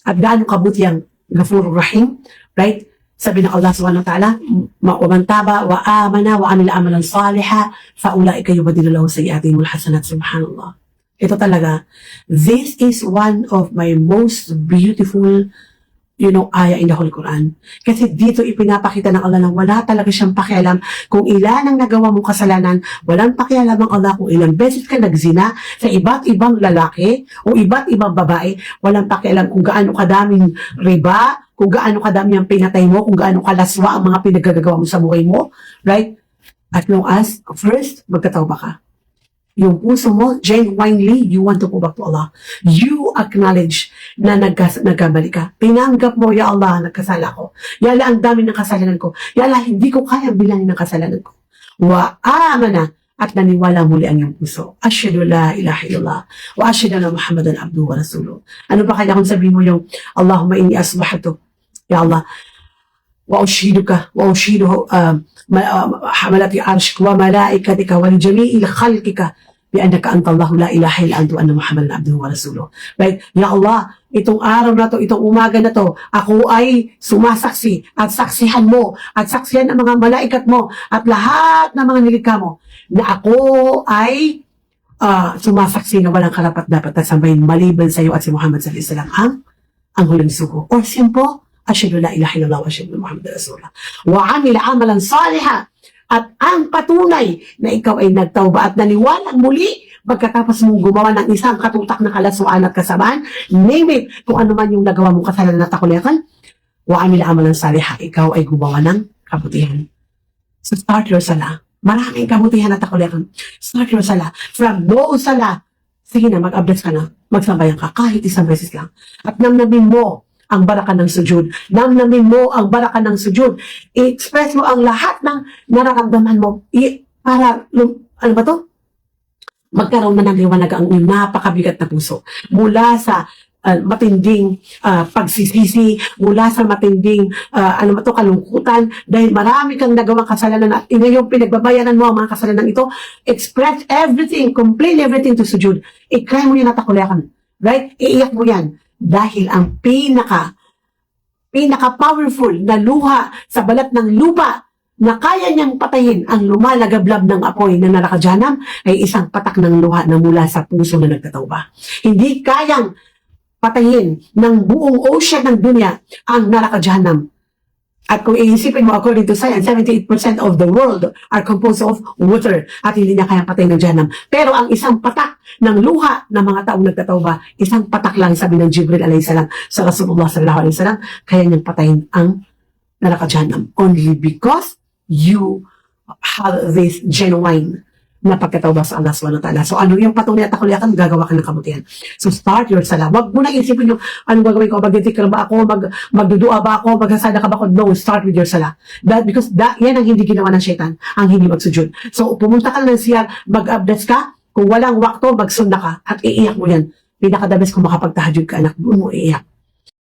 at gaano kabuti ang Ghafurur Rahim, right? Sabi ng Allah subhanahu wa ta'ala, وَمَنْ تَابَ وَآمَنَ وَعَمِلَ عَمَلًا صَالِحًا فَأُولَٰئِكَ يُبَدِّلُ لَهُ سَيِّئَاتِهِمُ الْحَسَنَاتِ. Subhanallah. Ito talaga, this is one of my most beautiful ayah in the Holy Quran. Kasi dito ipinapakita ng Allah na wala talaga siyang pakialam kung ilan ang nagawa mong kasalanan, walang pakialam ang Allah kung ilang beses ka nagzina sa iba't ibang lalaki o iba't ibang babae, walang pakialam kung gaano kadaming riba, kung gaano kadami ang pinatay mo, kung gaano kalaswa ang mga pinagagagawa mo sa buhay mo, right? As long as, first, magkatawba ka. Yung puso mo, genuinely, you want to go back to Allah. You acknowledge na nagkamali ka. Tinanggap mo, Ya Allah, nagkasala ko. Ya Allah, ang dami ng kasalanan ko. Ya Allah, hindi ko kayang bilangin ng kasalanan ko. Wa amana, at naniwala muli ang iyong puso. Asyhadu la ilaha illallah wa asyhadu anna Muhammadan abduhu wa rasuluh. Ano pa kaya kung sabihin mo yung Allahumma inni asbahtu, Ya Allah, wa ushiduka wa ushidu hamalati arshik wa malaikatika wa jami'il khalqika bi'annaka anta Allah la ilaha illa anta anna Muhammadan abduhu wa rasuluh. Right? Ya Allah, itong araw na to, itong umaga na to, ako ay sumasaksi at saksihan mo at saksihan ng mga malaikat mo at lahat ng mga nilikha mo na ako ay sumasaksi na walang karapat-dapat na sambahin maliban sa iyo at si Muhammad sallallahu alaihi wasallam ang huling sugo. Or simple, asyhadu la ilaha illallah wa asyhadu anna Muhammadan rasulullah. Wa amila amalan salihan, at ang patunay na ikaw ay nagtauba at naniwalang muli pagkatapos mong gumawa ng isang katutak na kalaswaan at kasamaan, name it, kung ano man yung nagawa mong kasalanan at takulitan, wa amila amalan salihan, ikaw ay gumawa ng kabutihan. So start your salah. Maraming kabutihan at takulitan. Start your salah. From no salah, sige na, mag-abdas ka na, magsabayan ka, kahit isang beses lang. At namnamin mo ang baraka ng sujud. Namnamin mo ang baraka ng sujud. I-express mo ang lahat ng nararamdaman mo. Para, ano ba to? Magkaroon na ng liwanag ang napakabigat na puso. Mula sa matinding pagsisisi, mula sa matinding kalungkutan, dahil marami kang nagawang kasalanan at ina yung pinagbabayaran mo ang mga kasalanan ito, express everything, complain everything to sujud. I-cry mo yan at takuliakan. Right? Iiyak mo yan. Dahil ang pinaka-powerful na luha sa balat ng lupa na kaya niyang patayin ang lumalagablab ng apoy na narakajanam ay isang patak ng luha na mula sa puso na nagtatauba. Hindi kayang patayin ng buong ocean ng dunya ang narakajanam. At kung iisipin mo, according to science, 78% of the world are composed of water at hindi niya kayang patayin ng Jahannam. Pero ang isang patak ng luha ng mga taong nagtatauba, isang patak lang, sabi ng Jibril alayhisalam sa Rasulullah sallallahu alaihi wasallam, kaya niyang patayin ang naraka-Jahannam. Only because you have this genuine na pagkatauba sa Allah subhanahu wa ta'ala. So ano yung patunay at takuliakan, gagawa ka ng kabutihan. So start your salah. Wag mo na isipin yung anong gagawin ko, magdidikir ba ako, magdudua ba ako, maghasada ka ba ako. No, start with your salah. Yan ang hindi ginawa ng syaitan, ang hindi magsujud. So pumunta ka ng siyar, mag-abdas ka, kung walang wakto, magsunda ka, at iiyak mo yan. Pinakadabes kung makapagtahajud ka, anak, doon mo iiyak.